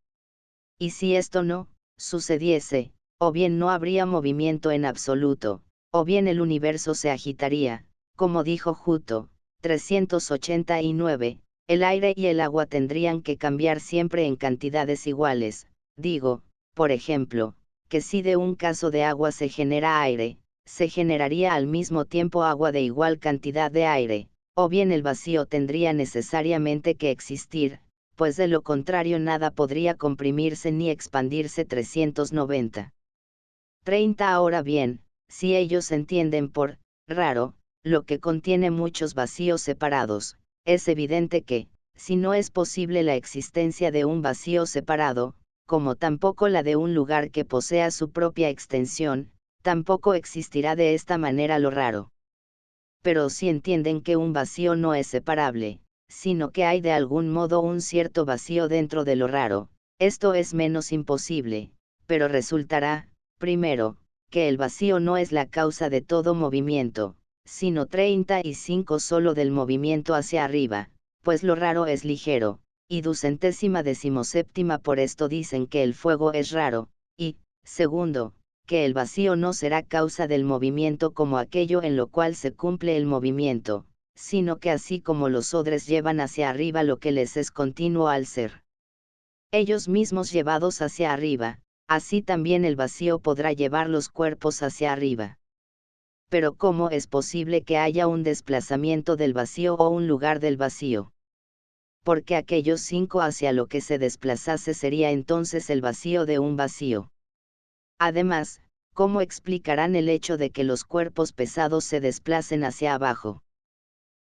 Y si esto no sucediese, o bien no habría movimiento en absoluto, o bien el universo se agitaría, como dijo Juto, 389, el aire y el agua tendrían que cambiar siempre en cantidades iguales. Digo, por ejemplo, que si de un caso de agua se genera aire, se generaría al mismo tiempo agua de igual cantidad de aire, o bien el vacío tendría necesariamente que existir, pues de lo contrario nada podría comprimirse ni expandirse. 390. 30. Ahora bien, si ellos entienden por raro lo que contiene muchos vacíos separados, es evidente que, si no es posible la existencia de un vacío separado, como tampoco la de un lugar que posea su propia extensión, tampoco existirá de esta manera lo raro. Pero si entienden que un vacío no es separable, sino que hay de algún modo un cierto vacío dentro de lo raro, esto es menos imposible, pero resultará, primero, que el vacío no es la causa de todo movimiento, sino 35 solo del movimiento hacia arriba, pues lo raro es ligero, y 217 por esto dicen que el fuego es raro, y, segundo, que el vacío no será causa del movimiento como aquello en lo cual se cumple el movimiento, sino que así como los odres llevan hacia arriba lo que les es continuo al ser ellos mismos llevados hacia arriba, así también el vacío podrá llevar los cuerpos hacia arriba. Pero ¿cómo es posible que haya un desplazamiento del vacío o un lugar del vacío? Porque aquellos 5 hacia lo que se desplazase sería entonces el vacío de un vacío. Además, ¿cómo explicarán el hecho de que los cuerpos pesados se desplacen hacia abajo?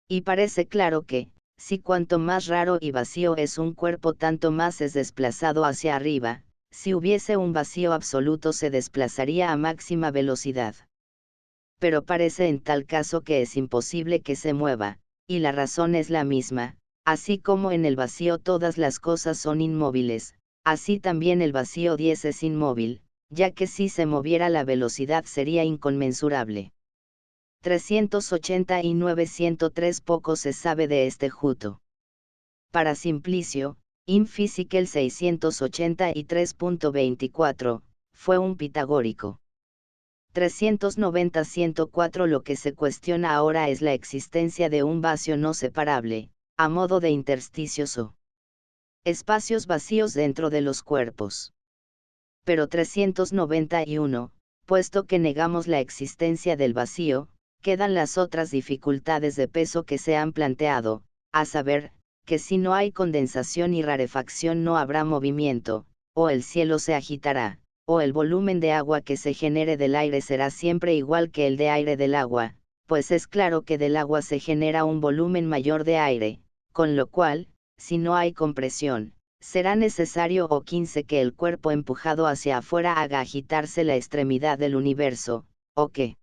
Y parece claro que, si cuanto más raro y vacío es un cuerpo tanto más es desplazado hacia arriba, si hubiese un vacío absoluto se desplazaría a máxima velocidad. Pero parece en tal caso que es imposible que se mueva, y la razón es la misma, así como en el vacío todas las cosas son inmóviles, así también el vacío 10 es inmóvil, ya que si se moviera la velocidad sería inconmensurable. 389. 103. Poco se sabe de este Juto. Para Simplicio, In Physical 683.24, fue un pitagórico. 390. 104. Lo que se cuestiona ahora es la existencia de un vacío no separable, a modo de intersticios o espacios vacíos dentro de los cuerpos. Pero 391, puesto que negamos la existencia del vacío, quedan las otras dificultades de peso que se han planteado, a saber, que si no hay condensación y rarefacción no habrá movimiento, o el cielo se agitará, o el volumen de agua que se genere del aire será siempre igual que el de aire del agua, pues es claro que del agua se genera un volumen mayor de aire, con lo cual, si no hay compresión, será necesario o 15 que el cuerpo empujado hacia afuera haga agitarse la extremidad del universo, o que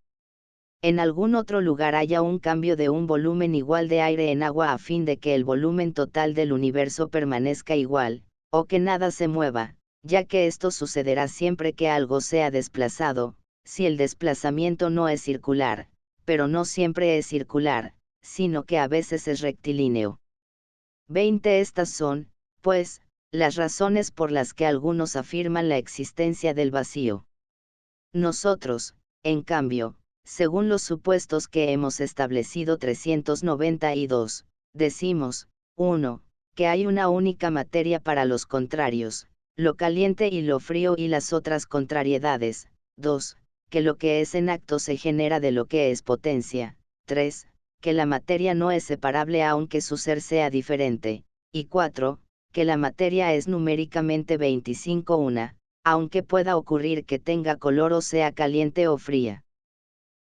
en algún otro lugar haya un cambio de un volumen igual de aire en agua a fin de que el volumen total del universo permanezca igual, o que nada se mueva, ya que esto sucederá siempre que algo sea desplazado, si el desplazamiento no es circular, pero no siempre es circular, sino que a veces es rectilíneo. 20. Estas son, pues, las razones por las que algunos afirman la existencia del vacío. Nosotros, en cambio, según los supuestos que hemos establecido 392, decimos, 1. Que hay una única materia para los contrarios, lo caliente y lo frío y las otras contrariedades. 2. Que lo que es en acto se genera de lo que es potencia. 3. Que la materia no es separable aunque su ser sea diferente. Y 4. Que la materia es numéricamente 25 una, aunque pueda ocurrir que tenga color o sea caliente o fría.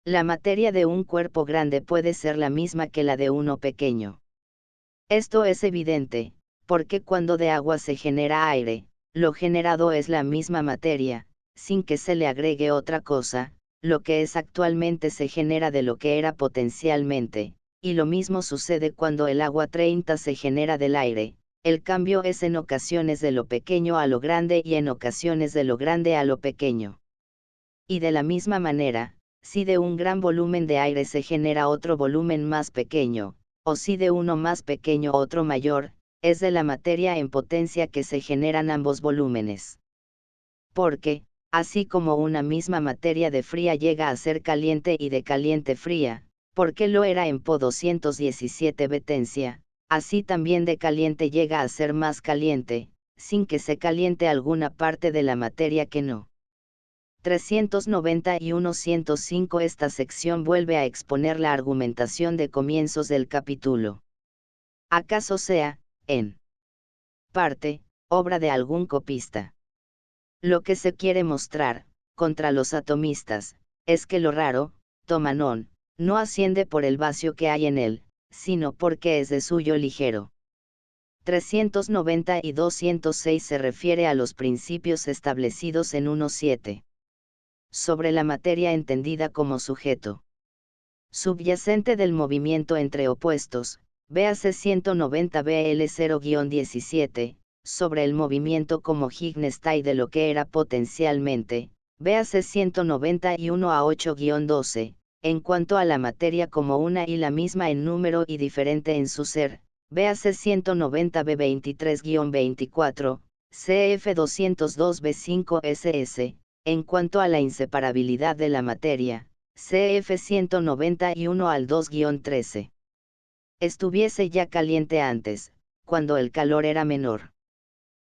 La materia de un cuerpo grande puede ser la misma que la de uno pequeño. Esto es evidente, porque cuando de agua se genera aire, lo generado es la misma materia, sin que se le agregue otra cosa, lo que es actualmente se genera de lo que era potencialmente, y lo mismo sucede cuando el agua 30 se genera del aire. El cambio es en ocasiones de lo pequeño a lo grande y en ocasiones de lo grande a lo pequeño. Y de la misma manera, si de un gran volumen de aire se genera otro volumen más pequeño, o si de uno más pequeño otro mayor, es de la materia en potencia que se generan ambos volúmenes. Porque, así como una misma materia de fría llega a ser caliente y de caliente fría, porque lo era en Po 217 Betencia, así también de caliente llega a ser más caliente, sin que se caliente alguna parte de la materia que no. 391-105 Esta sección vuelve a exponer la argumentación de comienzos del capítulo. ¿Acaso sea, en parte, obra de algún copista? Lo que se quiere mostrar, contra los atomistas, es que lo raro, tomanón, no asciende por el vacío que hay en él, sino porque es de suyo ligero. 390 y 206 se refiere a los principios establecidos en 1.7. Sobre la materia entendida como sujeto subyacente del movimiento entre opuestos, véase 190 BL 0-17, sobre el movimiento como Higgins-Tai de lo que era potencialmente, véase 191 a 8-12, en cuanto a la materia como una y la misma en número y diferente en su ser, véase 190 B 23-24, CF 202 B5 SS, en cuanto a la inseparabilidad de la materia, CF 191 al 2-13. Estuviese ya caliente antes, cuando el calor era menor.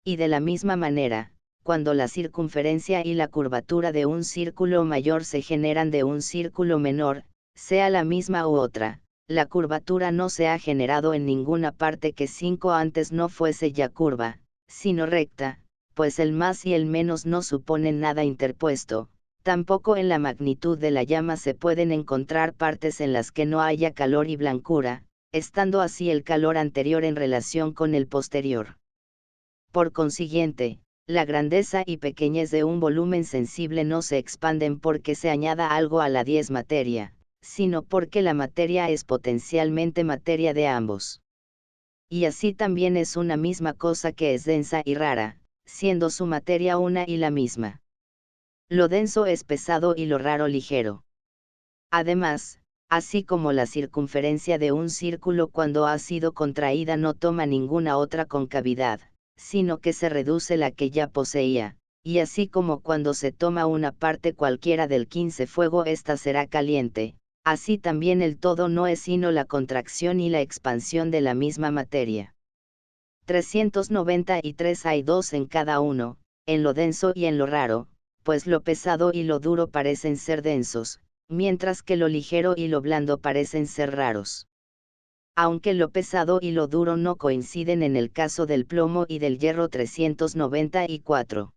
Y de la misma manera, cuando la circunferencia y la curvatura de un círculo mayor se generan de un círculo menor, sea la misma u otra, la curvatura no se ha generado en ninguna parte que 5 antes no fuese ya curva, sino recta, pues el más y el menos no suponen nada interpuesto. Tampoco en la magnitud de la llama se pueden encontrar partes en las que no haya calor y blancura, estando así el calor anterior en relación con el posterior. Por consiguiente, la grandeza y pequeñez de un volumen sensible no se expanden porque se añada algo a la 10 materia, sino porque la materia es potencialmente materia de ambos. Y así también es una misma cosa que es densa y rara, siendo su materia una y la misma. Lo denso es pesado y lo raro ligero. Además, así como la circunferencia de un círculo cuando ha sido contraída no toma ninguna otra concavidad, sino que se reduce la que ya poseía, y así como cuando se toma una parte cualquiera del 15 fuego ésta será caliente, así también el todo no es sino la contracción y la expansión de la misma materia. 393 Hay dos en cada uno, en lo denso y en lo raro, pues lo pesado y lo duro parecen ser densos, mientras que lo ligero y lo blando parecen ser raros. Aunque lo pesado y lo duro no coinciden en el caso del plomo y del hierro 394.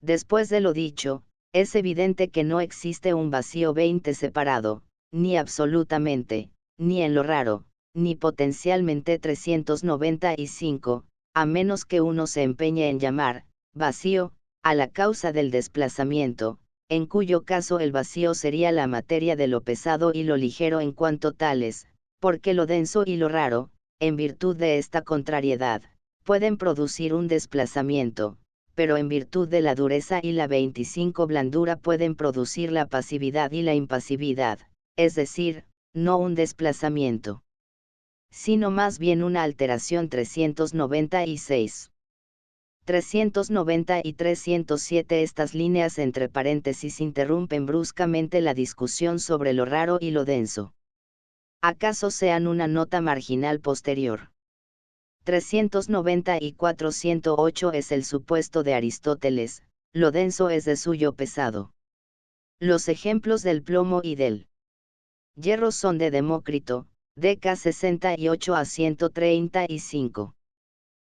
Después de lo dicho, es evidente que no existe un vacío 20 separado, ni absolutamente, ni en lo raro, ni potencialmente 395, a menos que uno se empeñe en llamar vacío a la causa del desplazamiento, en cuyo caso el vacío sería la materia de lo pesado y lo ligero en cuanto tales, porque lo denso y lo raro, en virtud de esta contrariedad, pueden producir un desplazamiento, pero en virtud de la dureza y la 25 blandura pueden producir la pasividad y la impasividad, es decir, no un desplazamiento, sino más bien una alteración. 396. 390 y 307 Estas líneas entre paréntesis interrumpen bruscamente la discusión sobre lo raro y lo denso. ¿Acaso sean una nota marginal posterior? 390 y 408 es el supuesto de Aristóteles, lo denso es de suyo pesado. Los ejemplos del plomo y del hierro son de Demócrito, DK 68 a 135.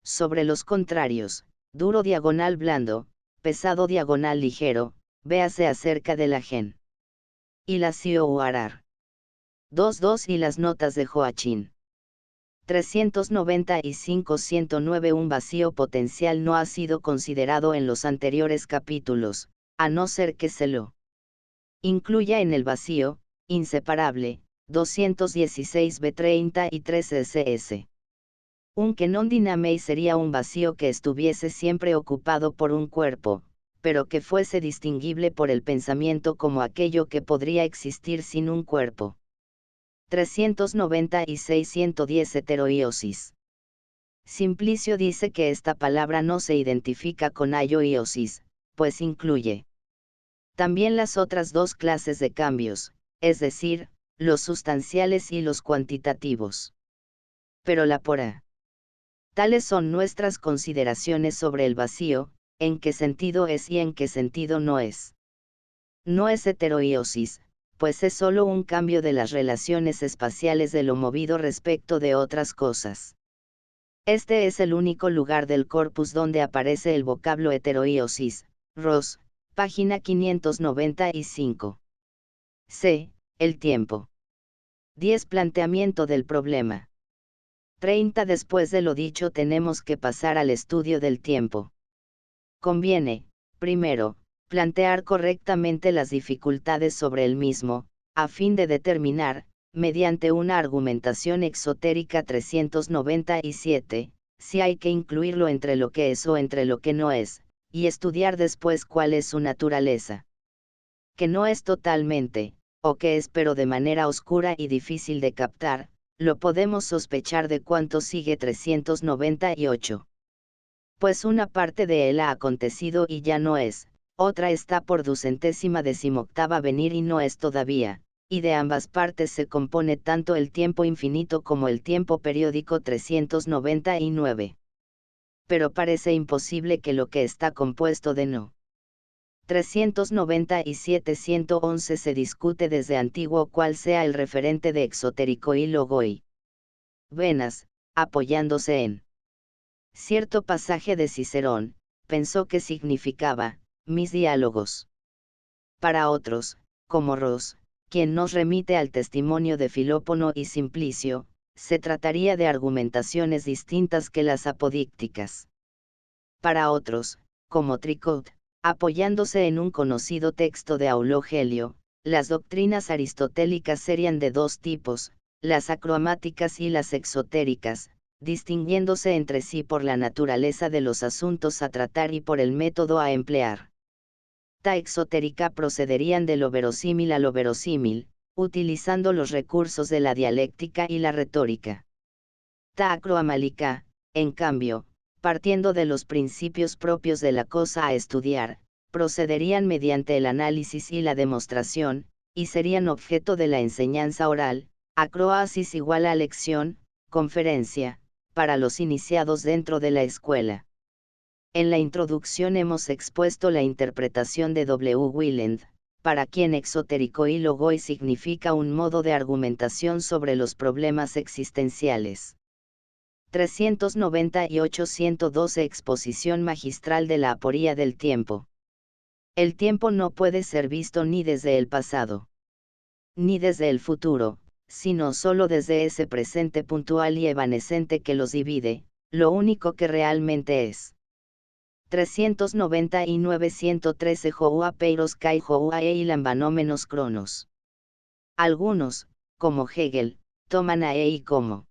Sobre los contrarios, duro diagonal blando, pesado diagonal ligero, véase acerca de la gen. Y la Cio Uarar. 2.2 y las notas de Joachim. 395-109. Un vacío potencial no ha sido considerado en los anteriores capítulos, a no ser que se lo incluya en el vacío inseparable 216b33 ss. Un que non dynamei sería un vacío que estuviese siempre ocupado por un cuerpo, pero que fuese distinguible por el pensamiento como aquello que podría existir sin un cuerpo. 396-110. Heteroiosis. Simplicio dice que esta palabra no se identifica con aioiosis, pues incluye también las otras dos clases de cambios, es decir, los sustanciales y los cuantitativos. Pero la pora. Tales son nuestras consideraciones sobre el vacío, en qué sentido es y en qué sentido no es. No es heteroiosis, pues es solo un cambio de las relaciones espaciales de lo movido respecto de otras cosas. Este es el único lugar del corpus donde aparece el vocablo heteroiosis, Ross, página 595. C. El tiempo. 10. Planteamiento del problema. 30. Después de lo dicho tenemos que pasar al estudio del tiempo. Conviene, primero, plantear correctamente las dificultades sobre el mismo, a fin de determinar, mediante una argumentación exotérica. 397, si hay que incluirlo entre lo que es o entre lo que no es, y estudiar después cuál es su naturaleza. Que no es totalmente, o que es pero de manera oscura y difícil de captar, lo podemos sospechar de cuanto sigue. 398. Pues una parte de él ha acontecido y ya no es, otra está por 218ª venir y no es todavía, y de ambas partes se compone tanto el tiempo infinito como el tiempo periódico. 399. Pero parece imposible que lo que está compuesto de no. 397-111. Se discute desde antiguo cuál sea el referente de exotérico y logoi. Venas, apoyándose en cierto pasaje de Cicerón, pensó que significaba, mis diálogos. Para otros, como Ross, quien nos remite al testimonio de Filópono y Simplicio, se trataría de argumentaciones distintas que las apodícticas. Para otros, como Tricot, apoyándose en un conocido texto de Aulo-Gelio, las doctrinas aristotélicas serían de dos tipos, las acromáticas y las exotéricas, distinguiéndose entre sí por la naturaleza de los asuntos a tratar y por el método a emplear. Ta exotérica procederían de lo verosímil a lo verosímil, utilizando los recursos de la dialéctica y la retórica. Ta acroamálica, en cambio, partiendo de los principios propios de la cosa a estudiar, procederían mediante el análisis y la demostración, y serían objeto de la enseñanza oral, acroasis igual a lección, conferencia, para los iniciados dentro de la escuela. En la introducción hemos expuesto la interpretación de W. Wieland, para quien exotérico y logoi significa un modo de argumentación sobre los problemas existenciales. 398-112. Exposición magistral de la aporía del tiempo. El tiempo no puede ser visto ni desde el pasado, ni desde el futuro, sino solo desde ese presente puntual y evanescente que los divide, lo único que realmente es. 399-113. Joua peiros kai joua eilan vanómenos cronos. Algunos, como Hegel, toman a ei como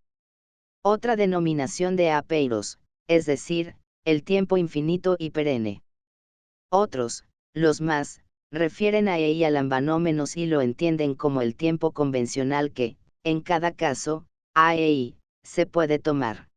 otra denominación de apeiros, es decir, el tiempo infinito y perenne. Otros, los más, refieren a ei al ambanómenos y lo entienden como el tiempo convencional que, en cada caso, a ei, se puede tomar.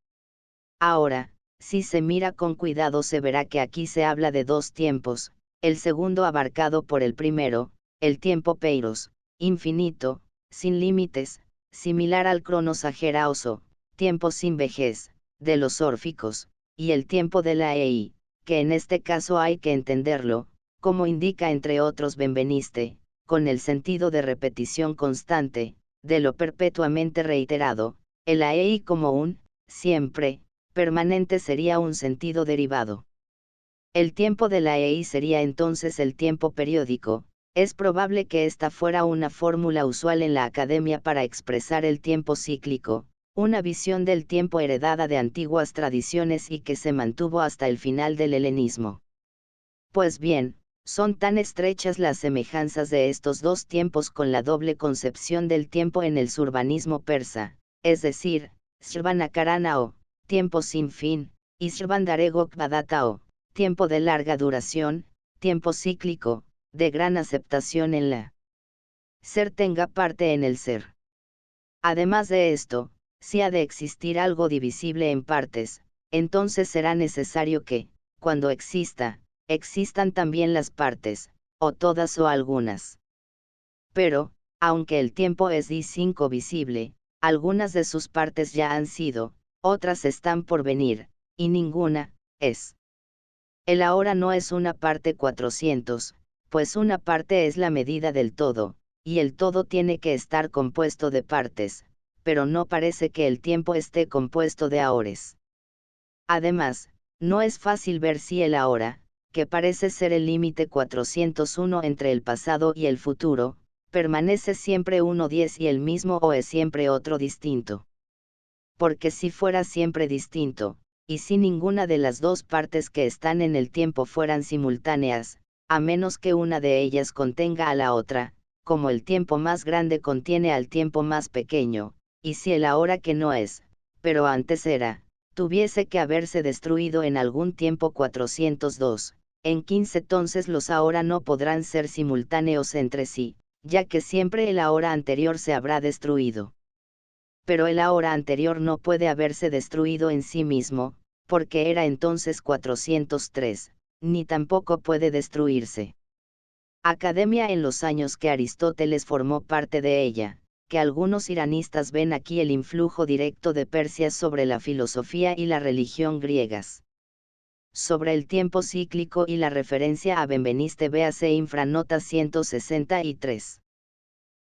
Ahora, si se mira con cuidado se verá que aquí se habla de dos tiempos, el segundo abarcado por el primero, el tiempo peiros, infinito, sin límites, similar al cronos ageraoso, tiempo sin vejez, de los órficos, y el tiempo de la ei, que en este caso hay que entenderlo, como indica entre otros Benveniste, con el sentido de repetición constante, de lo perpetuamente reiterado, el aei como un, siempre, permanente sería un sentido derivado. El tiempo de la ei sería entonces el tiempo periódico. Es probable que esta fuera una fórmula usual en la academia para expresar el tiempo cíclico, Una visión del tiempo heredada de antiguas tradiciones y que se mantuvo hasta el final del helenismo. Pues bien, son tan estrechas las semejanzas de estos dos tiempos con la doble concepción del tiempo en el surbanismo persa, es decir, Srvanakarana o tiempo sin fin, y Srvandaregok Vadata o tiempo de larga duración, tiempo cíclico, de gran aceptación en la ser tenga parte en el ser. Además de esto, si ha de existir algo divisible en partes, entonces será necesario que, cuando exista, existan también las partes, o todas o algunas. Pero, aunque el tiempo es divisible, algunas de sus partes ya han sido, otras están por venir, y ninguna es. El ahora no es una parte 400, pues una parte es la medida del todo, y el todo tiene que estar compuesto de partes, pero no parece que el tiempo esté compuesto de ahores. Además, no es fácil ver si el ahora, que parece ser el límite 401 entre el pasado y el futuro, permanece siempre uno 10 y el mismo o es siempre otro distinto. Porque si fuera siempre distinto, y si ninguna de las dos partes que están en el tiempo fueran simultáneas, a menos que una de ellas contenga a la otra, como el tiempo más grande contiene al tiempo más pequeño, y si el ahora que no es, pero antes era, tuviese que haberse destruido en algún tiempo 402, en 15 entonces los ahora no podrán ser simultáneos entre sí, ya que siempre el ahora anterior se habrá destruido. Pero el ahora anterior no puede haberse destruido en sí mismo, porque era entonces 403, ni tampoco puede destruirse. Academia en los años que Aristóteles formó parte de ella, que algunos iranistas ven aquí el influjo directo de Persia sobre la filosofía y la religión griegas. Sobre el tiempo cíclico y la referencia a Benveniste véase infranota 163.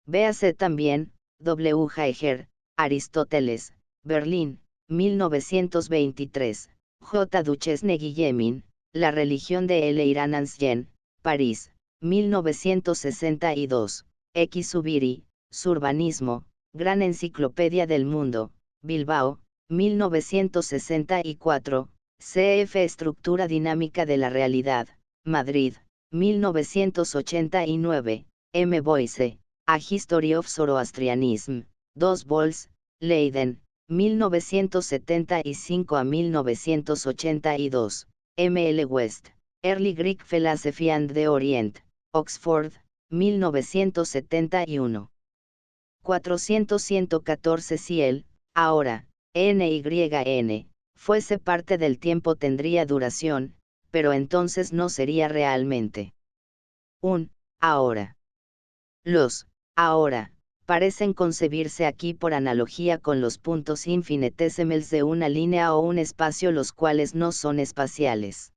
Véase también, W. Jaeger, Aristóteles, Berlín, 1923, J. Duchesne Guillemin, La religión de L. Iran Ancien, París, 1962, X. Zubiri, Surbanismo, Gran Enciclopedia del Mundo, Bilbao, 1964, CF Estructura Dinámica de la Realidad, Madrid, 1989, M. Boyce, A History of Zoroastrianism, 2 vols, Leiden, 1975 a 1982, M. L. West, Early Greek Philosophy and the Orient, Oxford, 1971. 400-114 Si él, ahora, NYN, fuese parte del tiempo tendría duración, pero entonces no sería realmente un ahora. Los ahora parecen concebirse aquí por analogía con los puntos infinitesimales de una línea o un espacio, los cuales no son espaciales.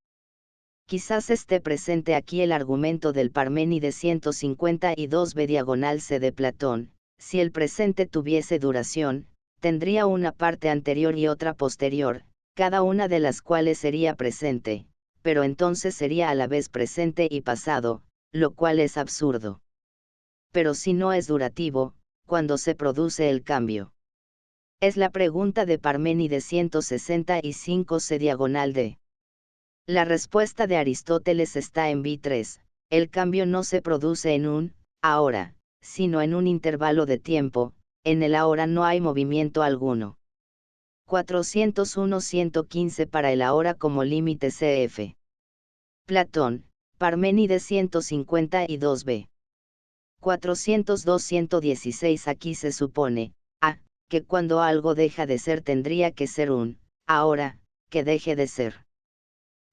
Quizás esté presente aquí el argumento del Parménides 152b diagonal C de Platón: si el presente tuviese duración, tendría una parte anterior y otra posterior, cada una de las cuales sería presente, pero entonces sería a la vez presente y pasado, lo cual es absurdo. Pero si no es durativo, ¿cuándo se produce el cambio? Es la pregunta de Parménides 165c diagonal D. La respuesta de Aristóteles está en B3, el cambio no se produce en un ahora, sino en un intervalo de tiempo, en el ahora no hay movimiento alguno. 401-115 para el ahora como límite CF. Platón, Parménides 152b. 402-116 Aquí se supone, a, que cuando algo deja de ser tendría que ser un ahora, que deje de ser.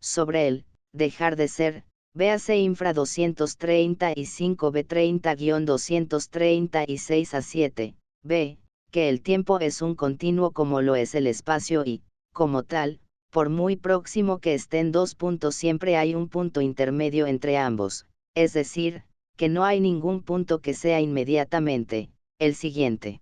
Sobre el dejar de ser, véase infra 235b 30-236 a 7, b, que el tiempo es un continuo como lo es el espacio y, como tal, por muy próximo que estén dos puntos siempre hay un punto intermedio entre ambos, es decir, que no hay ningún punto que sea inmediatamente el siguiente.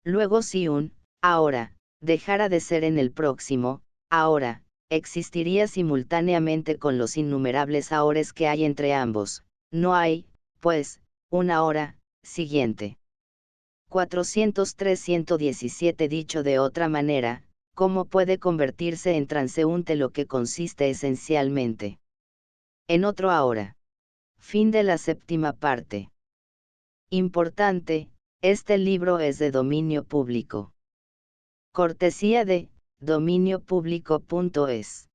Luego si un ahora dejara de ser en el próximo ahora, existiría simultáneamente con los innumerables ahores que hay entre ambos, no hay, pues, una hora siguiente. 403-117. Dicho de otra manera, ¿cómo puede convertirse en transeúnte lo que consiste esencialmente en otro ahora? Fin de la séptima parte. Importante, este libro es de dominio público. Cortesía de dominiopublico.es.